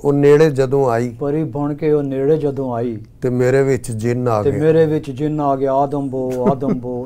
ਉਹ ਨੇੜੇ ਜਦੋਂ ਆਈ, ਪਰੀ ਬਣ ਕੇ ਉਹ ਨੇੜੇ ਜਦੋਂ ਆਈ ਤੇ ਮੇਰੇ ਵਿੱਚ ਜਿੰਨ ਆ ਗਿਆ, ਤੇ ਮੇਰੇ ਵਿੱਚ ਜਿੰਨ ਆ ਗਿਆ, ਆਦਮ ਬੋ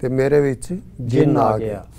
ਤੇ ਮੇਰੇ ਵਿੱਚ ਜਿੰਨ ਆ ਗਿਆ।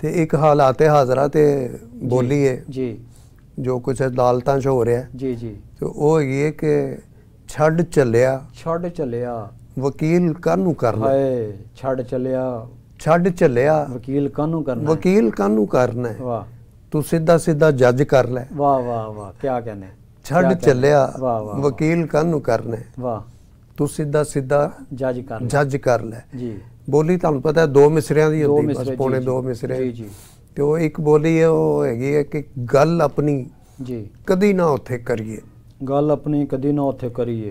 ਤੇ ਇੱਕ ਹਾਲਾਤੇ ਹਾਜ਼ਰਾ ਤੇ ਬੋਲੀ ਹੈ ਜੀ, ਜੋ ਕੁਝ ਅਦਾਲਤਾਂ 'ਚ ਹੋ ਰਿਹਾ ਜੀ ਜੀ, ਤੇ ਉਹ ਹੈਗੀ ਹੈ ਕਿ ਛੱਡ ਚੱਲਿਆ ਵਕੀਲ ਕਾਹਨੂੰ ਕਰਨਾ, ਹਾਏ ਛੱਡ ਚੱਲਿਆ ਵਕੀਲ ਕਾਹਨੂੰ ਕਰਨਾ ਹੈ, ਵਾਹ। ਤੂੰ ਸਿੱਧਾ ਜੱਜ ਕਰ ਲੈ, ਵਾਹ ਵਾਹ ਵਾਹ, ਕੀ ਕਹਿੰਦੇ, ਛੱਡ ਚੱਲਿਆ ਵਾਹ ਵਕੀਲ ਕਾਹਨੂੰ ਕਰਨਾ ਹੈ, ਵਾਹ, ਤੂੰ ਸਿੱਧਾ ਜੱਜ ਕਰ ਲੈ। ਜੀ। ਬੋਲੀ ਤੁਹਾਨੂੰ ਪਤਾ ਹੈ 2 ਮਿਸਰਿਆਂ ਦੀ ਹੁੰਦੀ, ਬਸ ਪੌਣੇ 2 ਮਿਸਰੇ। ਜੀ ਜੀ। ਤੇ ਉਹ ਇੱਕ ਬੋਲੀ ਹੈ, ਉਹ ਹੈਗੀ ਹੈ ਕਿ ਗੱਲ ਆਪਣੀ ਜੀ ਕਦੀ ਨਾ ਉੱਥੇ ਕਰੀਏ, ਗੱਲ ਆਪਣੀ ਕਦੀ ਨਾ ਉੱਥੇ ਕਰੀਏ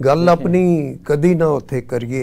ਗੱਲ ਆਪਣੀ ਕਦੀ ਨਾ ਉੱਥੇ ਕਰੀਏ,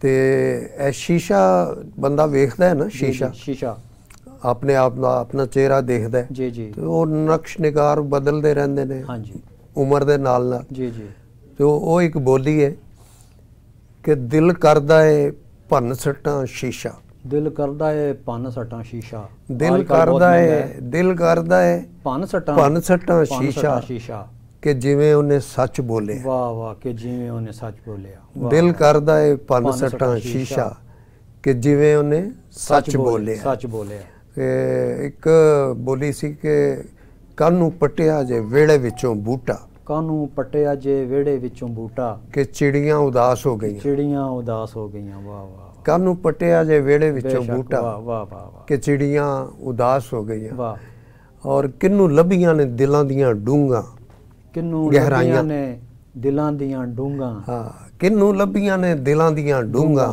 ਤੇ ਇਹ ਸ਼ੀਸ਼ਾ ਬੰਦਾ ਵੇਖਦਾ ਹੈ ਨਾ, ਸ਼ੀਸ਼ਾ ਆਪਣੇ ਆਪ ਦਾ ਆਪਣਾ ਚਿਹਰਾ ਦੇਖਦਾ ਹੈ। ਜੀ ਜੀ। ਤੇ ਉਹ ਨਕਸ਼ ਨਿਗਾਰ ਬਦਲਦੇ ਰਹਿੰਦੇ ਨੇ ਹਾਂਜੀ ਉਮਰ ਦੇ ਨਾਲ। ਜੀ ਜੀ। ਤੇ ਉਹ ਇੱਕ ਬੋਲੀ ਹੈ ਕਿ ਦਿਲ ਕਰਦਾ ਹੈ ਭੰਨ ਸੱਟਾਂ ਸ਼ੀਸ਼ਾ, ਦਿਲ ਕਰਦਾ ਹੈ ਭੰਨ ਸੱਟਾਂ ਸ਼ੀਸ਼ਾ, ਦਿਲ ਕਰਦਾ ਹੈ ਭੰਨ ਸੱਟਾਂ ਸ਼ੀਸ਼ਾ, ਕਿ ਜਿਵੇਂ ਉਹਨੇ ਸੱਚ ਬੋਲੇ। ਵਾਹ ਵਾਹ, ਕਿ ਜਿਵੇਂ ਉਹਨੇ ਸੱਚ ਬੋਲਿਆ। ਦਿਲ ਕਰਦਾ ਹੈ ਭੰਨ ਸੱਟਾਂ ਸ਼ੀਸ਼ਾ, ਕਿ ਜਿਵੇਂ ਉਹਨੇ ਸੱਚ ਬੋਲਿਆ। ਇੱਕ ਬੋਲੀ ਸੀ ਕਿ ਕਾਨੂੰ ਪਟਿਆ ਜੇ ਵਿਹੜੇ ਵਿੱਚੋਂ ਬੂਟਾ, ਕਾਨੂੰ ਪਟਿਆ ਜੇ ਵਿਹੜੇ ਵਿੱਚੋਂ ਬੂਟਾ, ਕਿ ਚਿੜੀਆਂ ਉਦਾਸ ਹੋ ਗਈਆਂ। ਵਾਹ ਵਾਹ। ਕਾਨੂੰ ਪਟਿਆ ਜੇ ਵਿਹੜੇ ਵਿੱਚੋਂ ਬੂਟਾ, ਵਾਹ ਵਾਹ, ਕਿ ਚਿੜੀਆਂ ਉਦਾਸ ਹੋ ਗਈਆਂ। ਵਾਹ। ਔਰ ਕਿੰਨੂੰ ਲੱਭੀਆਂ ਨੇ ਦਿਲਾਂ ਦੀਆਂ ਡੂੰਘਾਂ, ਕਿੰਨੂੰ ਲੱਭੀਆਂ ਨੇ ਦਿਲਾਂ ਦੀਆਂ ਡੂੰਘਾਂ। ਹਾਂ, ਕਿੰਨੂੰ ਲੱਭੀਆਂ ਨੇ ਦਿਲਾਂ ਦੀਆਂ ਡੂੰਘਾਂ,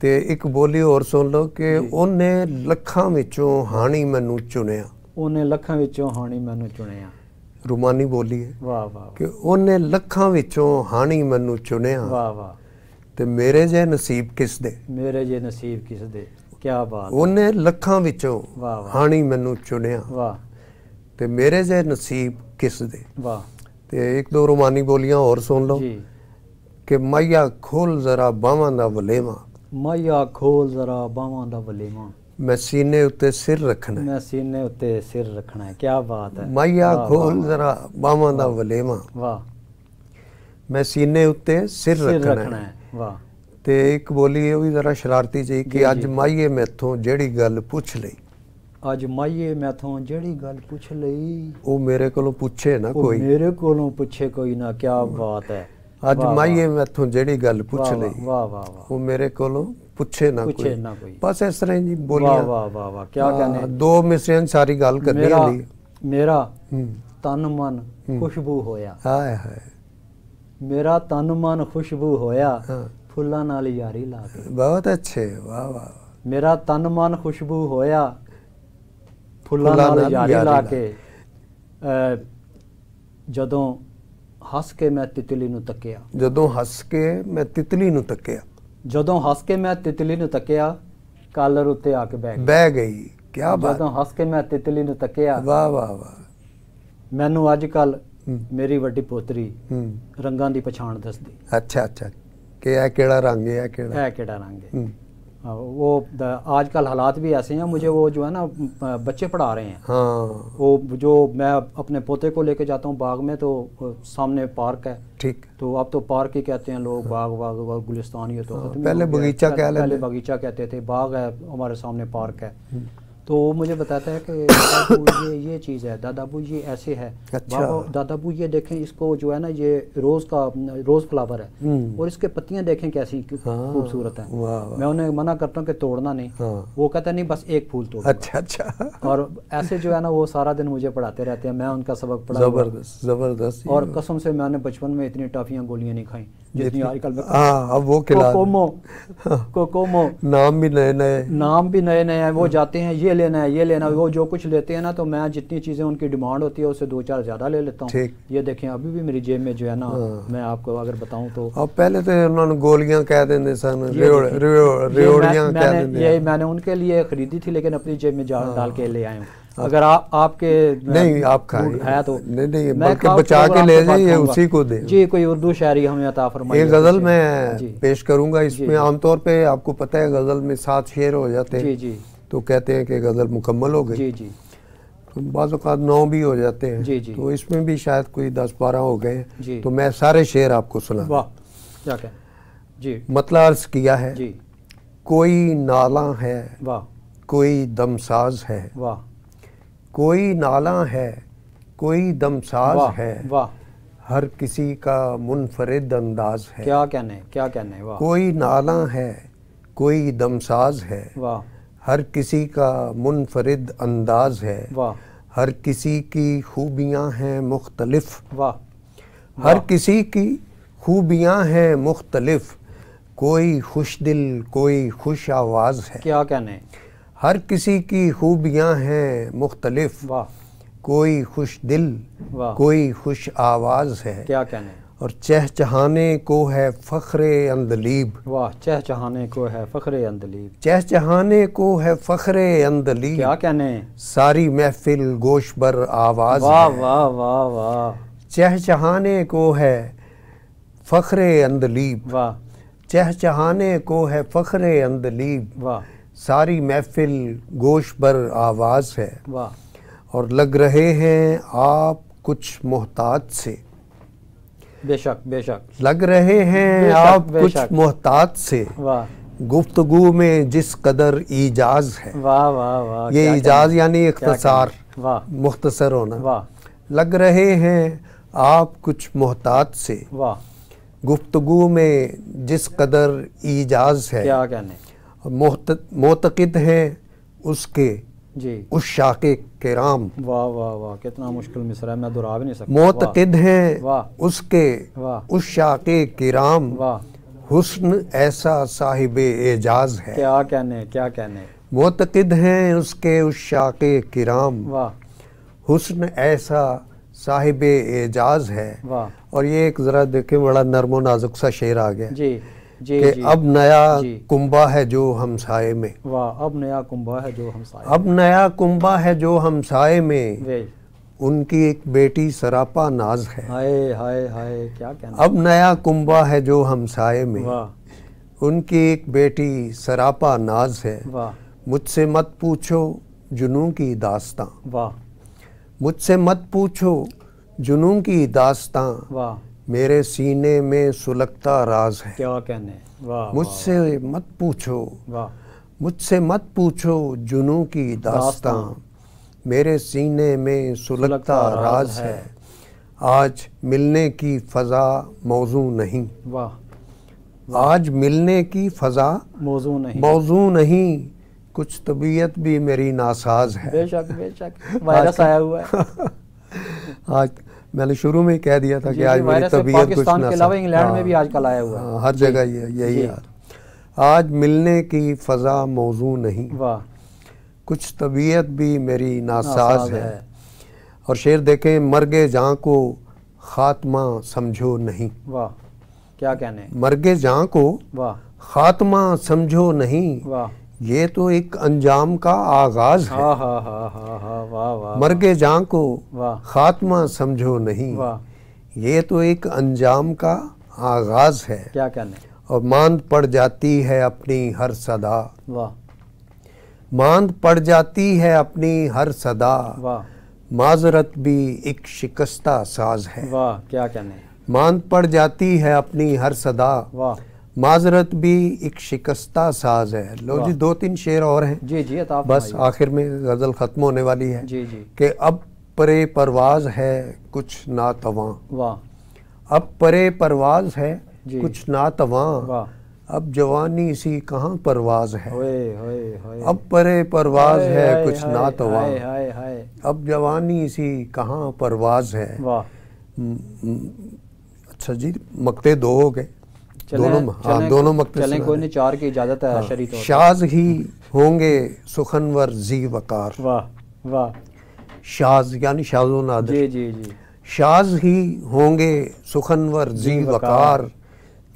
ਤੇ ਇੱਕ ਬੋਲੀ ਹੋਰ ਸੁਣ ਲਓ ਕਿ ਉਹਨੇ ਲੱਖਾਂ ਵਿੱਚੋਂ ਹਾਣੀ ਮੈਨੂੰ ਚੁਣਿਆ। ਰੁਮਾਨੀ ਬੋਲੀ ਹੈ। ਵਾਹ ਵਾਹ। ਕਿ ਉਹਨੇ ਲੱਖਾਂ ਵਿੱਚੋਂ ਹਾਣੀ ਮੈਨੂੰ ਚੁਣਿਆ। ਵਾਹ ਵਾਹ। ਤੇ ਮੇਰੇ ਜੇ ਨਸੀਬ ਕਿਸ ਦੇ, ਕੀ ਬਾਤ। ਉਹਨੇ ਲੱਖਾਂ ਵਿੱਚੋਂ ਹਾਣੀ ਮੈਨੂੰ ਚੁਣਿਆ। ਵਾਹ। ਤੇ ਮੇਰੇ ਜੇ ਨਸੀਬ ਕਿਸ ਦੇ। ਵਾਹ। ਤੇ ਇੱਕ ਦੋ ਰੁਮਾਨੀ ਬੋਲੀਆਂ ਹੋਰ ਸੁਣ ਲਓ ਕਿ ਮਾਇਆ ਖੋਲ ਜ਼ਰਾ ਬਾਹਾਂ ਦਾ ਵਲੇਵਾ, ਮਾਇਆ ਖੋਲ ਜ਼ਰਾ ਬਾਹਾਂ ਦਾ ਵਲੇਵਾ, ਮੈਂ ਸੀਨੇ ਉੱਤੇ ਸਿਰ ਰੱਖਣਾ, ਹੈ। ਕੀ ਬਾਤ ਹੈ। ਮਾਇਆ ਖੋਲ ਜ਼ਰਾ ਬਾਹਾਂ ਦਾ ਵਲੇਵਾ, ਵਾਹ, ਮੈਂ ਸੀਨੇ ਉੱਤੇ ਸਿਰ ਰੱਖਣਾ ਹੈ। ਵਾਹ। ਤੇ ਇੱਕ ਬੋਲੀ ਉਹ ਵੀ ਜ਼ਰਾ ਸ਼ਰਾਰਤੀ ਜਿਹੀ ਕਿ ਅੱਜ ਮਾਈਏ ਮੈਥੋਂ ਜਿਹੜੀ ਗੱਲ ਪੁੱਛ ਲਈ, ਉਹ ਮੇਰੇ ਕੋਲੋਂ ਪੁੱਛੇ ਨਾ ਕੋਈ, ਨਾ। ਕੀ ਬਾਤ ਹੈ। ਅੱਜ ਮਾਈਏ ਮੈਥੋਂ ਜਿਹੜੀ ਗੱਲ ਪੁੱਛ ਲਈ, ਵਾਹ ਵਾਹ ਵਾਹ, ਉਹ ਮੇਰੇ ਕੋਲੋਂ ਪੁੱਛੇ ਨਾ ਕੋਈ। ਬਸ ਇਸ ਤਰ੍ਹਾਂ ਜੀ ਬੋਲੀਆਂ। ਵਾਹ ਵਾਹ ਵਾਹ, ਕੀ ਕਹਿੰਦੇ। ਦੋ ਮਿਸਰਿਆਂ ਸਾਰੀ ਗੱਲ ਕਰਨੀ ਹੁੰਦੀ। ਮੇਰਾ ਤਨ ਮਨ ਖੁਸ਼ਬੂ ਹੋਇਆ, ਹਾਏ ਹਾਏ, ਮੇਰਾ ਤਨ ਮਨ ਖੁਸ਼ਬੂ ਹੋਇਆ, ਫੁੱਲਾਂ ਨਾਲ ਯਾਰੀ ਲਾ ਕੇ। ਬਹੁਤ ਅੱਛੇ, ਵਾਹ ਵਾਹ। ਮੇਰਾ ਤਨ ਮਨ ਖੁਸ਼ਬੂ ਹੋਇਆ, ਫੁੱਲਾਂ ਨਾਲ ਯਾਰੀ ਲਾ ਕੇ। ਜਦੋਂ ਹੱਸ ਕੇ ਮੈਂ ਤਿਤਲੀ ਨੂੰ ਤੱਕਿਆ, ਕਾਲਰ ਉੱਤੇ ਆ ਕੇ ਬਹਿ ਗਈ। ਕੀ ਬਾਤ। ਜਦੋਂ ਹੱਸ ਕੇ ਮੈਂ ਤਿਤਲੀ ਨੂੰ ਤੱਕਿਆ, ਵਾਹ ਵਾਹ ਵਾਹ। ਮੈਨੂੰ ਅੱਜ ਕੱਲ ਮੇਰੀ ਵੱਡੀ ਪੋਤਰੀ ਰੰਗਾਂ ਦੀ ਪਛਾਣ ਦੱਸਦੀ। ਅੱਛਾ ਅੱਛਾ, کہ اے کیڑا رنگ ہے، اے کیڑا رنگ ہے. وہ آج کل حالات بھی ایسے ہیں، مجھے وہ جو ہے نا بچے پڑھا رہے ہیں. وہ جو میں اپنے پوتے کو لے کے جاتا ہوں باغ میں، تو سامنے پارک ہے. ٹھیک. تو اب تو پارک ہی کہتے ہیں لوگ، باغ گلستان. یہ تو پہلے باغیچہ پہلے باغیچہ کہتے تھے. باغ ہے ہمارے سامنے، پارک ہے. تو وہ مجھے بتاتا ہے کہ دادا ابو یہ چیز ہے، دادا ابو یہ ایسے ہے. دادا ابو یہ دیکھیں، اس کو جو ہے نا یہ روز فلاور ہے، اور اس کے پتیاں دیکھیں کیسی خوبصورت ہیں. میں انہیں منع کرتا ہوں کہ توڑنا نہیں. وہ کہتا نہیں بس ایک پھول توڑ. اچھا. اور ایسے جو ہے نا وہ سارا دن مجھے پڑھاتے رہتے ہیں، میں ان کا سبق پڑھا. زبردست. اور قسم سے میں نے بچپن میں اتنی ٹافیاں گولیاں نہیں کھائیں جتنی آج کل. اب وہ کوکومو نام بھی نئے نئے ہیں. وہ جاتے ہیں یہ لینا ہے، یہ لینا ہے. وہ جو کچھ لیتے ہیں نا، تو میں جتنی چیزیں ان کی ڈیمانڈ ہوتی ہے اس سے 2-4 زیادہ لے لیتا ہوں. یہ دیکھیں ابھی بھی میری جیب میں جو ہے نا، میں آپ کو اگر بتاؤں تو اب پہلے تو انہوں نے گولیاں کہہ دیندے سن، ریوڑیاں کہہ دیندے. یہ میں نے ان کے لیے خریدی تھی، لیکن اپنی جیب میں ڈال کے لے آئے ہوں. اگر آپ کے نہیں آپ کھائیں ہے تو نہیں، بلکہ بچا کے لے جائیں، یہ اسی کو دیں. جی کوئی اردو شاعری ہمیں عطا فرمائے. یہ غزل میں پیش کروں گا. اس میں عام طور پہ آپ کو پتہ ہے غزل میں 7 شعر ہو جاتے ہیں. جی. تو کہتے ہیں کہ غزل مکمل ہو گئی. جی. بعض اوقات 9 بھی ہو جاتے ہیں. جی. تو اس میں بھی شاید کوئی 10-12 ہو گئے. تو میں سارے شعر آپ کو سنا. واہ کیا کہ جی. مطلع عرض کیا ہے. جی. کوئی نالاں ہے، واہ. کوئی دمساز ہے. واہ. کوئی نالاں ہے، کوئی دمساز ہے. واہ. ہر کسی کا منفرد انداز ہے. کیا کہنے. واہ. کوئی نالاں ہے، کوئی دمساز ہے. واہ. ہر کسی کا منفرد انداز ہے. واہ. ہر کسی کی خوبیاں ہیں مختلف. واہ. ہر کسی کی خوبیاں ہیں مختلف. کوئی خوش دل، کوئی خوش آواز ہے. کیا کہنے. ہر کسی کی خوبیاں ہیں مختلف. واہ. کوئی خوش دل، کوئی خوش آواز ہے. کیا کہنے. اور چہچہانے کو ہے فخر اندلیب. واہ. چہچہانے کو ہے فخر اندلیب. چہچہانے کو ہے فخر اندلیب. کیا کہنے. ساری محفل گوش بر آواز. واہ واہ واہ واہ. چہچہانے کو ہے فخر اندلیب. واہ. چہچہانے کو ہے فخر اندلیب. واہ. ساری محفل گوش بر آواز ہے. واہ. اور لگ رہے ہیں آپ کچھ محتاج سے. بے شک. لگ رہے ہیں آپ کچھ محتاج سے. واہ. گفتگو میں جس قدر ایجاز ہے. واہ واہ واہ. یہ ایجاز یعنی اختصار، واہ مختصر ہونا. واہ. لگ رہے ہیں آپ کچھ محتاج سے. واہ. گفتگو میں جس قدر ایجاز ہے. کیا کہنے. معتقد ہیں اس کے جی عشاق کرام. واہ واہ واہ. کتنا مشکل مصرع ہے، میں دہرا بھی نہیں سکتا. معتقد ہیں اس کے عشاق کرام. واہ. حسن ایسا صاحب اعجاز ہے. کیا کہنے. معتقد ہیں اس کے عشاق کرام. واہ. حسن ایسا صاحب اعجاز ہے. واہ. اور یہ ایک ذرا دیکھیں بڑا نرم و نازک سا شعر آ گیا. جی کہ اب نیا کنبہ ہے جو ہمسائے میں. واہ. اب نیا کنبہ ہے جو ہمسائے. اب نیا کنبہ ہے جو ہمسائے میں. ان کی ایک بیٹی سراپا ناز ہے. ہائے ہائے ہائے. کیا کہنا. اب نیا کنبہ ہے جو ہمسائے میں. واہ. ان کی ایک بیٹی سراپا ناز ہے. واہ. مجھ سے مت پوچھو جنوں کی داستاں. واہ. مجھ سے مت پوچھو جنوں کی داستاں. واہ. میرے سینے میں سلگتا راز ہے. کیا کہنے. واہ. مجھ سے مت پوچھو. واہ. مجھ سے مت پوچھو جنوں کی داستاں. میرے سینے میں سلگتا راز ہے. آج ملنے کی فضا موضوع نہیں. واہ. آج ملنے کی فضا موضوع نہیں. کچھ طبیعت بھی میری ناساز ہے. بے شک. وائرس آیا ہوا ہے. آج میں نے شروع میں ہی کہہ دیا تھا کہ آج میری طبیعت کچھ پاکستان کے علاوہ انگلینڈ میں بھی آج کل آیا ہوا ہے. ہر جگہ یہی حال. آج ملنے کی فضا موضوع نہیں. واہ. کچھ طبیعت بھی میری ناساز ہے. اور شعر دیکھیں. مرگے جاں کو خاتمہ سمجھو نہیں. واہ. کیا کہنے. مرگے جاں کو خاتمہ سمجھو نہیں. واہ. یہ تو ایک انجام کا آغاز ہے. مرگے جاں کو خاتمہ سمجھو نہیں. یہ تو ایک انجام کا آغاز ہے. کیا کہنے. اور ماند پڑ جاتی ہے اپنی ہر صدا، واہ ماند پڑ جاتی ہے اپنی ہر صدا، واہ معذرت بھی ایک شکستہ ساز ہے، واہ کیا کہنے، ماند پڑ جاتی ہے اپنی ہر صدا، واہ معذرت بھی ایک شکستہ ساز ہے۔ لو جی 2-3 شعر اور ہیں، جی جی عطا بس فرمائیے۔ آخر میں غزل ختم ہونے والی ہے جی جی کہ اب پرے پرواز ہے کچھ ناتواں، واہ اب پرے پرواز ہے جی کچھ ناتواں، واہ اب جوانی سی کہاں پرواز ہے، ہوئے ہوئے ہوئے اب پرے پرواز ہائے ہے ہائے کچھ ہائے ناتواں، ہائے ہائے ہائے اب جوانی سی کہاں پرواز ہے۔ واہ اچھا جی مقطع 2 ہو گئے، دونوں دونوں مقطع چلیں سنا کوئی دیں۔ نہیں، 4 کی اجازت ہے شرعی طور پر۔ شاز ہی ہوں گے سخنور ذی وقار، واہ واہ شاز یعنی شاز و نادر، جی جی جی شاز ہی ہوں گے سخنور ذی ذی وقار،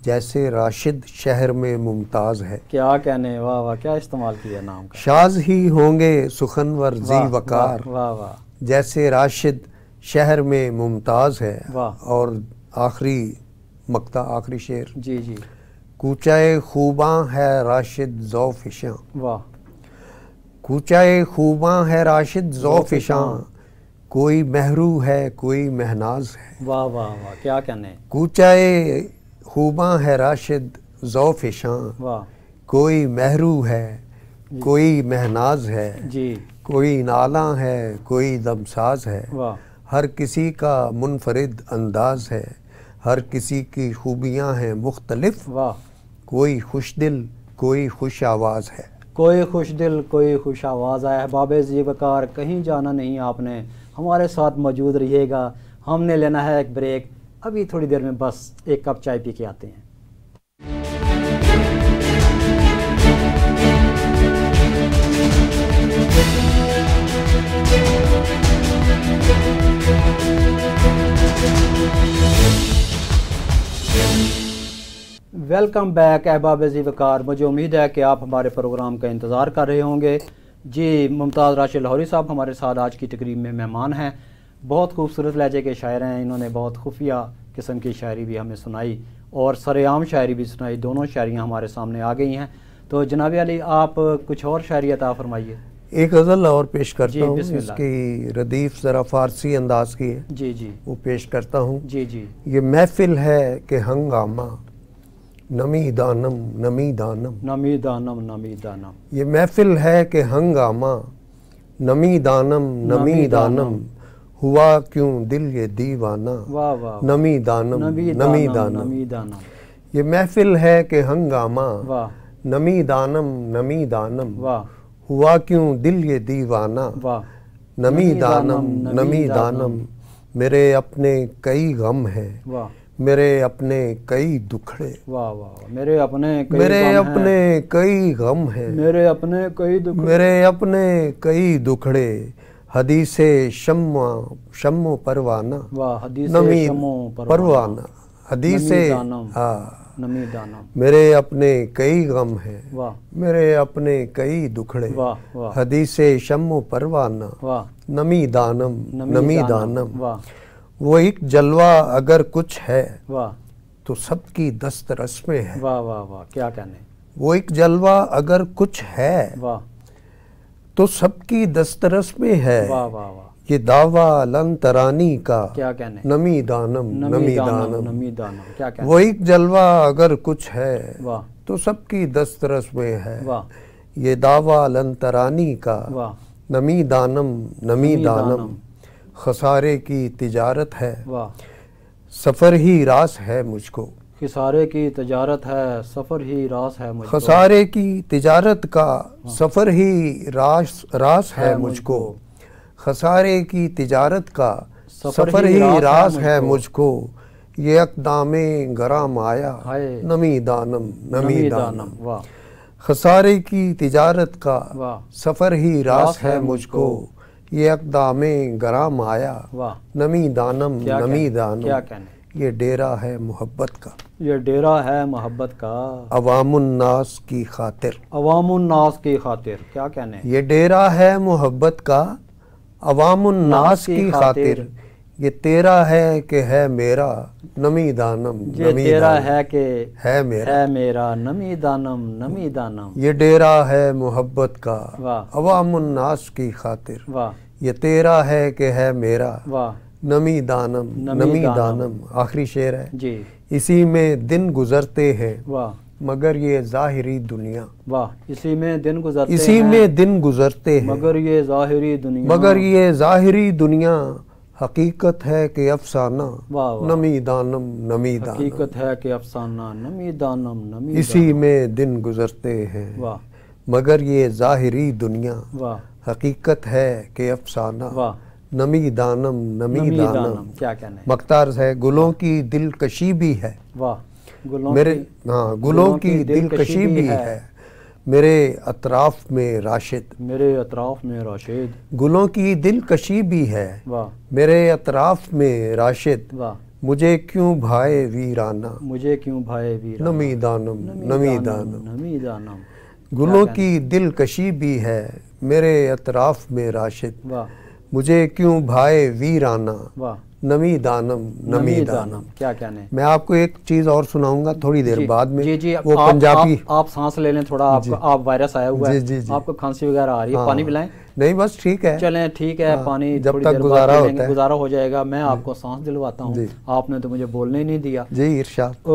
جیسے راشد شہر میں ممتاز ہے، کیا کہنے، واہ واہ کیا استعمال کیا نام کا، شاز ہی ہوں گے سخنور ذی واہ وقار، واہ واہ جیسے راشد شہر میں ممتاز ہے۔ واہ اور آخری مقطع، آخری شعر، جی جی کوچائے خوباں ہے راشد ذو فشاں، واہ کوچائے خوباں ہے راشد ذو فشاں، کوئی مہرو ہے کوئی مہناز ہے، واہ واہ واہ کیا کہنے، کوچائے خوباں ہے راشد ذو فشاں، واہ کوئی مہرو ہے کوئی مہناز ہے، جی کوئی نالاں ہے کوئی دمساز ہے، واہ ہر کسی کا منفرد انداز ہے، ہر کسی کی خوبیاں ہیں مختلف، واہ کوئی خوش دل کوئی خوش آواز ہے۔ کوئی خوش دل کوئی خوش آواز ہے۔ احباب ذی وقار کہیں جانا نہیں آپ نے، ہمارے ساتھ موجود رہیے گا، ہم نے لینا ہے ایک بریک، ابھی تھوڑی دیر میں بس ایک کپ چائے پی کے آتے ہیں۔ ویلکم بیک احباب ذی وقار، مجھے امید ہے کہ آپ ہمارے پروگرام کا انتظار کر رہے ہوں گے۔ جی ممتاز راشد لاہوری صاحب ہمارے ساتھ آج کی تقریب میں مہمان ہیں، بہت خوبصورت لہجے کے شاعر ہیں، انہوں نے بہت خفیہ قسم کی شاعری بھی ہمیں سنائی اور سرعام شاعری بھی سنائی، دونوں شاعریاں ہمارے سامنے آ گئی ہیں۔ تو جناب علی آپ کچھ اور شاعری عطا فرمائیے۔ ایک غزل اور پیش کرتا جی، ہوں، بسم اس اللہ۔ کی ردیف ذرا فارسی انداز کی ہے، جی جی وہ پیش کرتا ہوں۔ جی جی یہ محفل ہے کہ ہنگامہ نمی دانم نمی دانم، نمی دانم نمی دانم، یہ محفل ہے کہ ہنگامہ نمی دانم نمی دانم، ہوا کیوں دل یہ دیوانہ واہ واہ نمی دانم نمی دانم، نمی دانم، یہ محفل ہے کہ ہنگامہ واہ نمی دانم نمی دانم، واہ ہوا کیوں دل یہ دیوانہ واہ نمی دانم نمی دانم، میرے اپنے کئی غم ہیں واہ میرے اپنے کئی دکھڑے، واہ واہ میرے اپنے کئی میرے غم ہیں، اپنے کئی غم ہیں، میرے اپنے کئی دکھ، میرے اپنے کئی دکھڑے، حدیث شم و پروانہ واہ حدیث نمی شمو پروانہ، حدیث نمی دانم ہاں، نمی دانم، میرے اپنے کئی غم ہیں واہ میرے اپنے کئی دکھڑے، واہ واہ حدیث شم و پروانہ واہ نمی دانم نمی دانم، واہ وہ ایک جلوہ اگر کچھ ہے واہ تو سب کی دست رسمیں ہے، واہ واہ واہ کیا کہنے، وہ ایک جلوہ اگر کچھ ہے واہ تو سب کی دست رسمیں ہے، واہ واہ واہ یہ دعویٰ لن ترانی کا کیا کہنے، نمی دانم نمی دانم، نمی دانم کیا کہنے، وہ ایک جلوہ اگر کچھ ہے واہ تو سب کی دست رسمیں ہے، واہ یہ دعویٰ لن ترانی کا واہ نمی دانم نمی دانم، خسارے کی تجارت ہے واہ سفر ہی راس ہے مجھ کو، خسارے کی تجارت ہے سفر ہی راس ہے مجھ کو، خسارے کی تجارت کا سفر ہی راس ہے مجھ کو، خسارے کی تجارت کا سفر ہی راس ہے مجھ کو، یہ اقدام گرام آیا نمی دانم نمی دانم، واہ خسارے کی تجارت کا واہ سفر ہی راس ہے مجھ کو، یہ اقدام گرام آیا واہ نمی دانم نمی دانم، کیا کہنے، یہ ڈیرا ہے محبت کا یہ ڈیرا ہے محبت کا، عوام الناس کی خاطر، عوام الناس کی خاطر کیا کہنے، یہ ڈیرا ہے محبت کا عوام الناس کی خاطر، یہ تیرا ہے کہ ہے میرا نمی دانم یہ تیرا ہے کہ ہے میرا نمی دانم نمی دانم، یہ ڈیرا ہے محبت کا واہ عوام الناس کی خاطر، واہ یہ تیرا ہے کہ ہے میرا واہ نمی دانم نمی دانم۔ آخری شعر ہے، جی اسی میں دن گزرتے ہیں واہ مگر یہ ظاہری دنیا، واہ اسی میں دن گزرتے اسی ہیں میں دن گزرتے ہیں مگر یہ ظاہری دنیا، مگر یہ ظاہری دنیا حقیقت ہے کہ افسانہ واہ واہ نمی دانم نمی دانم، حقیقت ہے کہ افسانہ نمی دانم نمی اسی میں دن گزرتے ہیں واہ مگر یہ ظاہری دنیا واہ حقیقت ہے کہ افسانہ واہ نمی دانم نمی نمی دانم۔ دانم، کیا کہنا ہے، مقتار ہے، گلوں کی دلکشی بھی ہے واہ گلوں میرے کی ہاں گلوں کی دلکشی بھی ہے میرے اطراف میں راشد، میرے اطراف میں راشد، گلوں کی دلکشی بھی ہے واہ میرے اطراف میں راشد، واہ مجھے کیوں بھائے ویرانہ مجھے کیوں بھائے ویرانہ، نمی دانم نمی دانم، نمی دانم، گلوں کی دلکشی بھی ہے میرے اطراف میں راشد، واہ مجھے کیوں بھائے ویرانہ واہ نمی دانم نمی دانم۔ کیا کہنے، میں آپ کو ایک چیز اور سناؤں گا تھوڑی دیر بعد میں، جی جی وہ پنجابی۔ آپ سانس لے لیں تھوڑا، آپ وائرس آیا ہوا ہے، آپ کو کھانسی وغیرہ آ رہی ہے، پانی پلائیں؟ نہیں بس ٹھیک ہے، چلیں ٹھیک ہے، پانی جب تک گزارا ہو جائے گا، میں آپ کو سانس دلواتا ہوں، آپ نے تو مجھے بولنے ہی نہیں دیا۔ جی ارشاد۔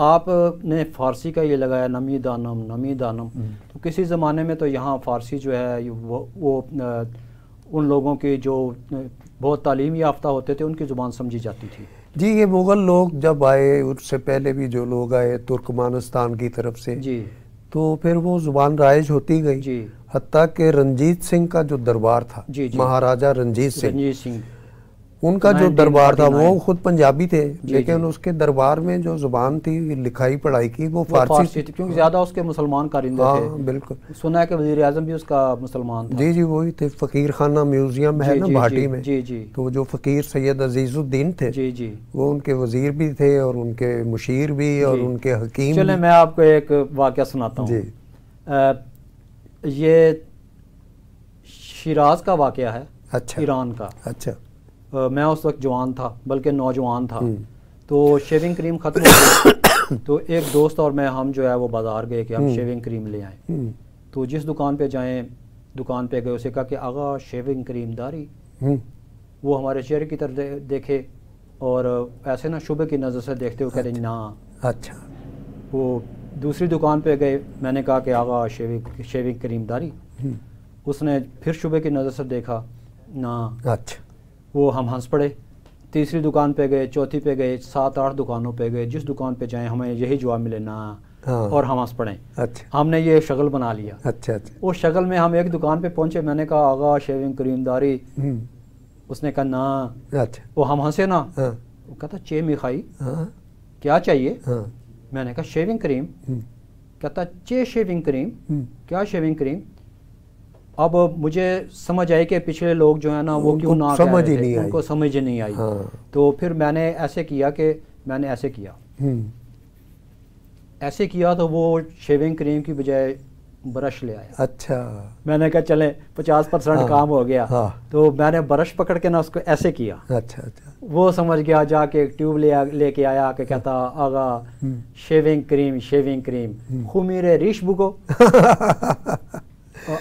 آپ نے فارسی کا یہ لگایا نمی دانم نمی دانم، تو کسی زمانے میں تو یہاں فارسی جو ہے وہ ان لوگوں کی جو بہت تعلیم یافتہ ہوتے تھے ان کی زبان سمجھی جاتی تھی۔ جی یہ مغل لوگ جب آئے، اس سے پہلے بھی جو لوگ آئے ترکمانستان کی طرف سے، جی تو پھر وہ زبان رائج ہوتی گئی، جی حتیٰ کہ رنجیت سنگھ کا جو دربار تھا، مہاراجہ رنجیت سنگھ، ان کا جو دربار تھا وہ خود پنجابی تھے، لیکن اس کے دربار میں جو زبان تھی لکھائی پڑھائی کی وہ فارسی تھی، کیونکہ زیادہ اس کے مسلمان کارندے تھے۔ ہاں بالکل، سنا ہے کہ وزیر اعظم بھی اس کا مسلمان تھا۔ جی جی وہی تھے، فقیر خانہ میوزیم ہے نا بھاٹی میں، جی جی تو جو فقیر سید عزیز الدین تھے، جی جی وہ ان کے وزیر بھی تھے اور ان کے مشیر بھی اور ان کے حکیم۔ چلیں میں آپ کو ایک واقعہ سناتا ہوں۔ جی یہ شیراز کا واقعہ ہے، اچھا ایران کا۔ اچھا، میں اس وقت جوان تھا، بلکہ نوجوان تھا، تو شیونگ کریم ختم ہو گئی، تو ایک دوست اور میں ہم جو ہے وہ بازار گئے کہ ہم شیونگ کریم لے آئیں، تو جس دکان پہ جائیں، دکان پہ گئے، اسے کہا کہ آغا شیونگ کریم داری، وہ ہمارے چہرے کی طرف دیکھے اور ایسے نا شبہ کی نظر سے دیکھتے ہوئے کہتے نا۔ اچھا، وہ دوسری دکان پہ گئے، میں نے کہا کہ آغا شیونگ کریم داری، اس نے پھر شبہ کی نظر سے دیکھا، نا۔ اچھا، وہ ہم ہنس پڑے، تیسری دکان پہ گئے، چوتھی پہ گئے، 7-8 دکانوں پہ گئے، جس دکان پہ جائیں ہمیں یہی جواب ملے نا، اور ہم ہنس پڑے۔ اچھا، ہم نے یہ شغل بنا لیا۔ اچھا اچھا، اس شغل میں ہم ایک دکان پہ پہنچے، میں نے کہا آغا شیونگ کریم داری، اس نے کہا نا۔ اچھا، وہ ہم ہنسے نا، وہ کہتا چے میخائی، کیا چاہیے؟ میں نے کہا شیونگ کریم، کہتا چے شیونگ کریم، کیا شیونگ کریم؟ اب مجھے سمجھ آئی کہ پچھلے لوگ جو ہیں نا وہ کیوں نہ کہہ رہے تھے، ان کو سمجھ نہیں آئی، تو پھر میں نے ایسے کیا کہ میں نے ایسے کیا تو وہ شیونگ کریم کی بجائے برش لے آیا۔ اچھا، میں نے کہا چلیں 50% کام ہو گیا، تو میں نے برش پکڑ کے نا اس کو ایسے کیا، اچھا اچھا، وہ سمجھ گیا، جا کے ایک ٹیوب لے کے آیا کہ کہتا آغا شیونگ کریم خمیر ریش بگو۔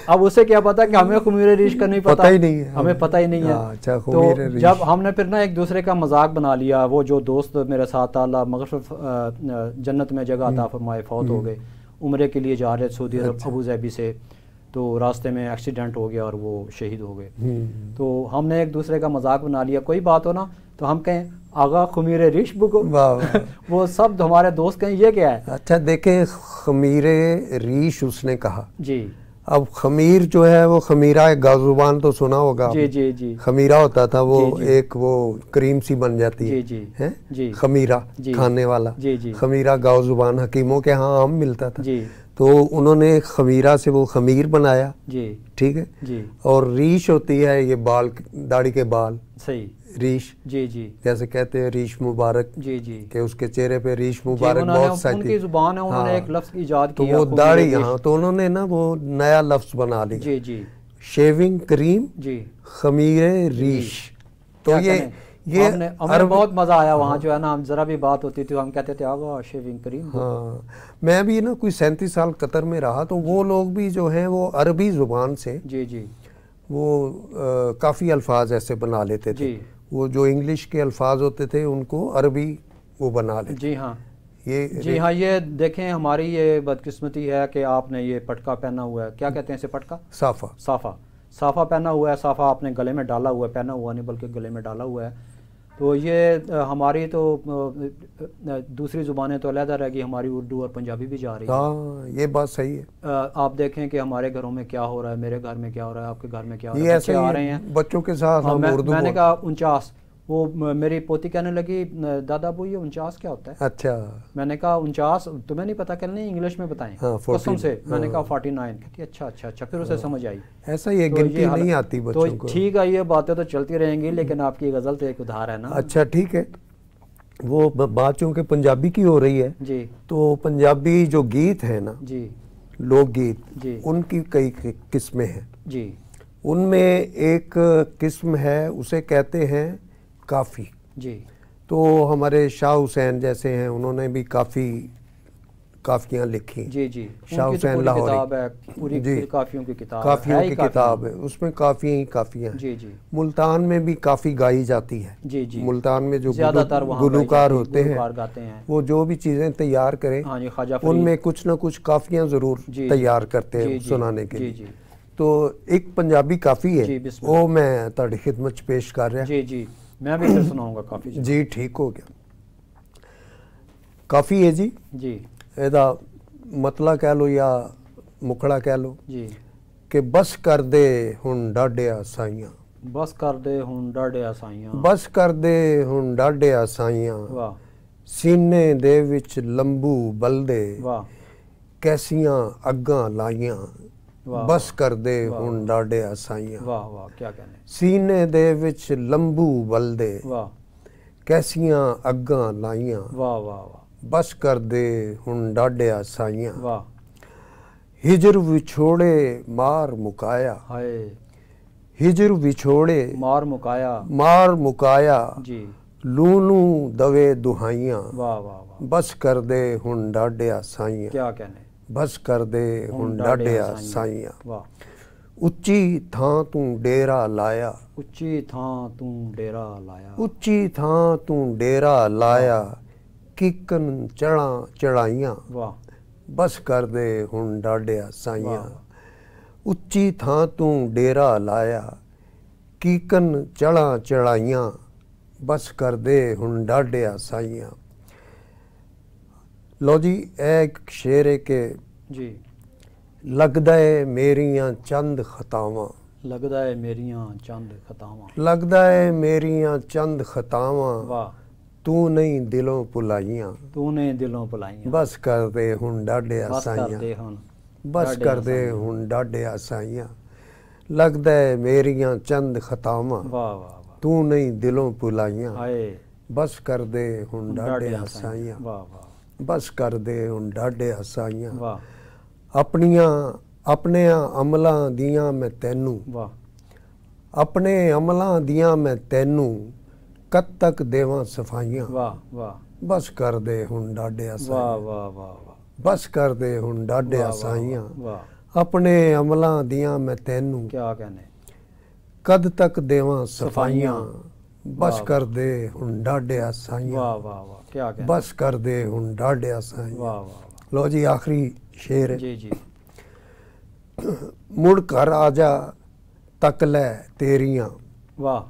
اب اسے کیا پتا کہ ہمیں خمیر ریش کا نہیں پتا، ہمیں پتہ ہی نہیں ہے۔ تو جب ہم نے پھر نا ایک دوسرے کا مذاق بنا لیا، وہ جو دوست میرے ساتھ اللہ مغفرت جنت میں جگہ عطا فرمائے فوت ہو گئے، عمرے کے لیے جا رہے سعودی عرب ابو ظہبی سے، تو راستے میں ایکسیڈنٹ ہو گیا اور وہ شہید ہو گئے۔ تو ہم نے ایک دوسرے کا مذاق بنا لیا، کوئی بات ہو نا تو ہم کہیں آغا خمیر ریش بگو، وہ سب ہمارے دوست کہیں یہ کیا ہے۔ اچھا دیکھیں، خمیر ریش اس نے کہا، جی اب خمیر جو ہے وہ خمیرہ گازوبان تو سنا ہوگا، جی جی جی، خمیرہ ہوتا تھا وہ ایک وہ کریم سی بن جاتی ہے، جی جی، خمیرہ کھانے والا، جی جی، خمیرہ گازوبان حکیموں کے ہاں عام ملتا تھا، جی، تو انہوں نے خمیرہ سے وہ خمیر بنایا، جی ٹھیک ہے، جی، اور ریش ہوتی ہے یہ بال، داڑھی کے بال، صحیح، ریش، جی جی، جیسے کہتے ہیں ریش مبارک، جی جی، کہ اس کے چہرے پہ ریش مبارک بہت ساری ان کی زبان ہے، انہوں نے ایک لفظ ایجاد کیا، تو وہ داڑھی، ہاں تو انہوں نے نا وہ نیا لفظ بنا لیا، جی جی، شیونگ کریم، جی، خمیر ریش۔ تو یہ ہمیں بہت مزہ آیا وہاں جو ہے نا, ہم ذرا بھی بات ہوتی تھی ہم کہتے تھے آگا شیونگ کریم. ہاں میں بھی نا کوئی 37 سال قطر میں رہا, تو وہ لوگ بھی جو ہیں وہ عربی زبان سے جی جی وہ کافی الفاظ ایسے بنا لیتے تھے. وہ جو انگلش کے الفاظ ہوتے تھے ان کو عربی وہ بنا لیتے. جی ہاں جی ہاں, یہ دیکھیں ہماری یہ بدقسمتی ہے کہ آپ نے یہ پٹکا پہنا ہوا ہے, کیا کہتے ہیں اسے, پٹکا, صافہ پہنا ہوا ہے. صافہ آپ نے گلے میں ڈالا ہوا ہے, پہنا ہوا نہیں بلکہ گلے میں ڈالا ہوا ہے. تو یہ ہماری تو دوسری زبانیں تو علیحدہ رہ گی, ہماری اردو اور پنجابی بھی جا رہی ہے. ہاں یہ بات صحیح ہے. آپ دیکھیں کہ ہمارے گھروں میں کیا ہو رہا ہے, میرے گھر میں کیا ہو رہا ہے, آپ کے گھر میں کیا ہو رہا ہے, یہ ایسے آ رہے ہیں بچوں کے ساتھ ہم اردو. میں نے کہا 49, وہ میری پوتی کہنے لگی دادا ابو یہ 49 کیا ہوتا ہے. اچھا میں نے کہا 49 تمہیں نہیں پتا, کہنے انگلش میں بتائیں قسم سے. میں نے کہا 49, کہتی اچھا اچھا اچھا, پھر اسے سمجھ آئی. ایسا یہ گنتی نہیں آتی بچوں کو. تو ٹھیک ہے یہ باتیں تو چلتی رہیں گی, لیکن آپ کی غزل تو ایک ادھار ہے نا. اچھا ٹھیک ہے, وہ بات چونکہ پنجابی کی ہو رہی ہے جی, تو پنجابی جو گیت ہے نا جی, لوک گیت, جی, ان کی کئی قسمیں ہیں. جی, ان میں ایک قسم ہے اسے کہتے ہیں کافی. جی, تو ہمارے شاہ حسین جیسے ہیں انہوں نے بھی کافیاں لکھی. جی جی, شاہ حسین لاہوری کتاب ہے پوری, کافیوں کی کتاب, کافیوں کی کتاب ہے, اس میں کافیاں ہی کافیاں. جی جی, ملتان میں بھی کافی گائی جاتی ہے. جی جی, ملتان میں جو زیادہ تر گلوکار ہوتے ہیں گاتے ہیں, وہ جو بھی چیزیں تیار کریں ان میں کچھ نہ کچھ کافیاں ضرور تیار کرتے ہیں سنانے کے لیے. تو ایک پنجابی کافی ہے وہ میں تہاڈی خدمت پیش کر رہا. جی جی, میں بھی پھر سناؤں گا کافی. جی ٹھیک ہو گیا. کافی ہے جی, جی ایدا مطلع کہہ لو یا مکڑا کہہ لو جی, کہ بس کر دے ہن ڈاڈیا سائیاں, بس کر دے ہن ڈاڈیا سائیاں, بس کر دے ہن ڈاڈیا سائیاں, واہ, سینے دے وچ لمبو بلدے, واہ, کیسیاں اگاں لائیاں, بس کر دے ہن ڈاڈیا سائیاں, واہ واہ, کیا کہنے, سینے دے وچ لمبو بلدے, واہ, کیسیاں اگاں لائیاں, واہ واہ واہ, بس کر دے ہن ڈاڈیا سائیاں, واہ, ہجر وچھوڑے مار مکایا, ہائے, ہجر وچھوڑے مار مکایا, مار مکایا, جی, لونو دوے دہائیاں, واہ واہ واہ, بس کر دے ہن ڈاڈیا سائیاں, کیا کہنے, بس کر دے ہن ڈاڈیا سائیاں, واہ, اچھی تھاں تو ڈیرا لایا, اچھی تھاں تو ڈیرا لایا, اچھی تھاں تو ڈیرا لایا, کیکن چڑھاں چڑھائیاں, واہ, بس کر دے ہن ڈاڈیا سائیاں, اچھی تھاں تو ڈیرا لایا, کیکن چڑھاں چڑھائیاں, بس کر دے ہن ڈاڈیا سائیاں. لو جی ایک شعر ہے کہ جی, لگدا ہے میریاں چند خطاواں, لگدا ہے میریاں چند خطاواں, لگدا ہے میریاں چند خطاواں, واہ, تو نہیں دلوں پلائیاں, تو نے دلوں پلائیاں, بس کر دے ہن ڈاڈیا بس کر سائیاں, دے ہن, بس کر دے ہن ڈاڈیا سائیاں, لگدا ہے میریاں چند خطاواں, واہ واہ واہ, تو نہیں دلوں پلائیاں, ہائے, بس کر دے ہن ڈاڈیا سائیاں, واہ واہ, بس کر دے ہن ڈاڈیا سائیاں, واہ, اپنیاں عملاں دیاں میں تینوں, واہ, اپنے عملاں دیاں میں تینوں, کد تک دیواں صفائیاں, واہ واہ, بس کر دے ہن ڈاڈیا واہ سائیاں, واہ واہ واہ, بس کر دے ہن ڈاڈیا سائیاں, واہ, اپنے عملاں دیاں میں تینوں, کیا کہنے, کد تک دیواں صفائیاں, بس کر دے ہن ڈاڈیا سائیاں, واہ واہ واہ, کیا کہنے, بس کر دے ہن ڈاڈیا سائیاں. واہ واہ واہ, لو جی آخری شعر ہے. جی جی, مڑ کر آجا تک لے تیریاں, واہ,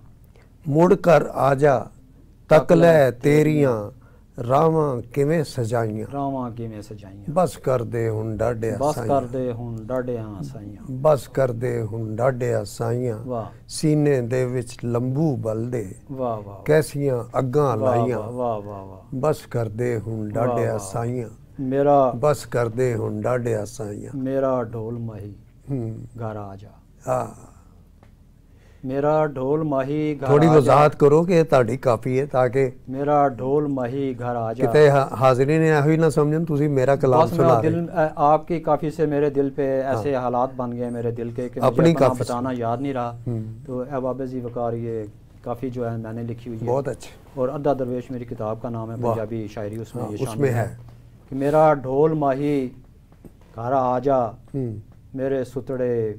مڑ کر آجا تک لے تیریاں, راواں کیویں سجائیاں, راواں کیویں سجائیاں, بس کر دے ہن ڈاڈیا بس سائیاں, کر دے ہن ڈاڈیا سائیاں, بس کر دے ہن ڈاڈیا سائیاں, واہ, سینے دے وچ لمبو بل دے, واہ واہ, کیسیاں اگاں لائیاں, واہ واہ واہ, بس کر دے ہن ڈاڈیا سائیاں, میرا, بس کر دے ہن ڈاڈیا سائیاں, میرا ڈھول ماہی گھر آ جا, میرا ڈھول ماہی گھر آ جا, تھوڑی وضاحت کرو کہ تہاڈی کافی ہے تاکہ میرا ڈھول ماہی گھر آ جا, کتے حاضرین ایہی نہ سمجھن تسی میرا کلام سنا رہے. آپ کی کافی سے میرے دل پہ ایسے حالات بن گئے میرے دل کے کہ مجھے اپنا بتانا یاد نہیں رہا, تو احباب ذی وقار یہ کافی جو ہے میں نے لکھی ہوئی ہے. بہت اچھے. اور ادھا درویش میری کتاب کا نام ہے, پنجابی شاعری اس میں یہ اس میں ہے کہ میرا ڈھول ماہی گھر آ جا, میرے ستڑے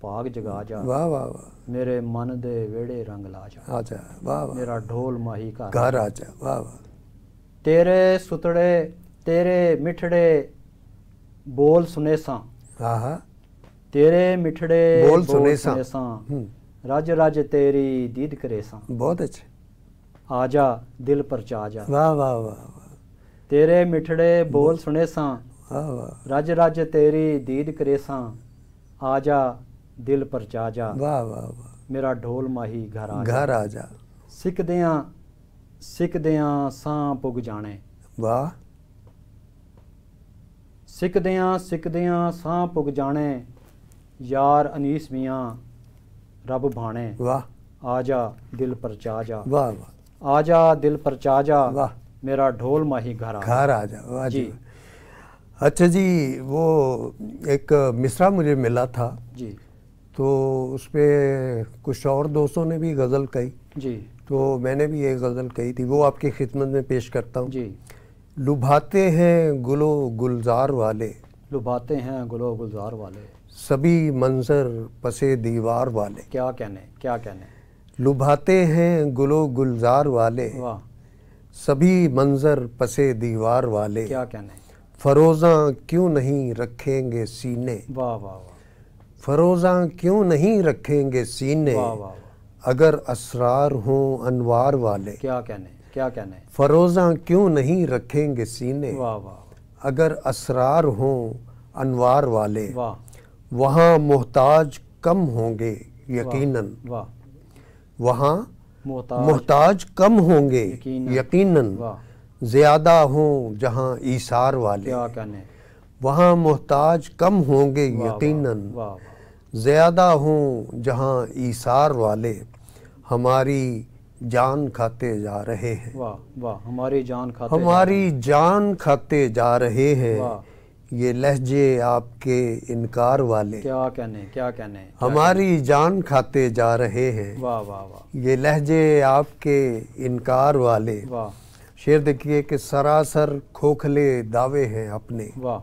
پاگ جگا جا, واہ واہ واہ, میرے من دے ویڑے رنگ لا جا, آجا واہ واہ, میرا ڈھول ماہی گھر آ جا, واہ واہ. تیرے ستڑے تیرے مٹھڑے بول سنے ساں, ہاں تیرے مٹھڑے بول سنے ساں, رج رج تیری دید کرے ساں, بہت اچھے. آجا دل پر چا جا, واہ واہ واہ, تیرے مٹھڑے بول سنے ساں, واہ واہ, رج رج تیری دید کرے ساں, آجا دل پر چا جا, واہ واہ واہ, میرا ڈھول ماہی گھر آ جا, گھر آ جا. سکدیاں ساں پگ جانے, واہ, سکدیاں ساں پگ جانے, یار انیس میاں رب بھانے, واہ, آجا دل پر چا جا, واہ واہ, آجا دل پر چا جا, واہ, میرا ڈھول ماہی گھر آ جا. گھر آ جا, واہ جی. اچھا جی, وہ ایک مصرع مجھے ملا تھا جی. تو اس پہ کچھ اور دوستوں نے بھی غزل کہی, جی. تو میں نے بھی ایک غزل کہی تھی, وہ آپ کی خدمت میں پیش کرتا ہوں. جی. لبھاتے ہیں گل و گلزار والے, لبھاتے ہیں گل و گلزار والے, سبھی منظر پسے دیوار والے. کیا کہنے, کیا کہنے. لبھاتے ہیں گل و گلزار والے, واہ, سبھی منظر پسے دیوار والے, کیا کہنے. فروزاں کیوں نہیں رکھیں گے سینے, واہ واہ واہ, فروزاں کیوں نہیں رکھیں گے سینے, واہ واہ واہ, اگر اسرار ہوں انوار والے. کیا کہنے, کیا کہنے. فروزاں کیوں نہیں رکھیں گے سینے, واہ واہ اگر اسرار ہوں انوار والے, واہ, وہاں محتاج کم ہوں گے یقیناً, واہ, وہاں محتاج محتاج کم ہوں گے یقیناً, یقیناً, واہ, زیادہ ہوں جہاں ایثار والے, کیا کہنے. وہاں محتاج کم ہوں گے واہ یقیناً, واہ واہ, زیادہ ہوں جہاں ایثار والے, ہماری جان کھاتے جا رہے ہیں, واہ واہ, ہماری جان کھاتے, ہماری جان کھاتے جا رہے ہیں, واہ, یہ لہجے آپ کے انکار والے, کیا کہنے, کیا کہنے. ہماری جان کھاتے جا رہے ہیں, واہ واہ واہ, یہ لہجے آپ کے انکار والے. واہ, شعر دیکھیے کہ سراسر کھوکھلے دعوے ہیں اپنے, واہ,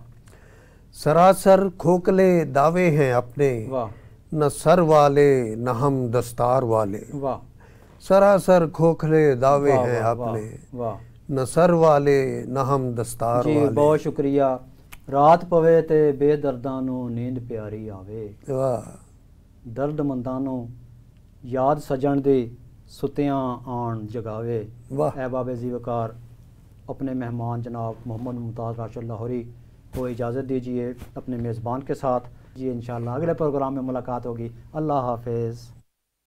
سراسر کھوکھلے دعوے ہیں اپنے, واہ, نہ سر والے نہ ہم دستار والے, واہ, سراسر کھوکھلے دعوے واہ, ہیں واہ, اپنے, واہ. نہ سر والے نہ ہم دستار جی والے. بہت شکریہ. رات پوے تے بے درداں نوں نیند پیاری آوے, واہ, درد منداں نوں یاد سجن دی ستیاں آن جگاوے. واہ, اے باب ذی وقار اپنے مہمان جناب محمد ممتاز راشد لاہوری کو اجازت دیجیے اپنے میزبان کے ساتھ. جی انشاءاللہ اگلے پروگرام میں ملاقات ہوگی. اللہ حافظ.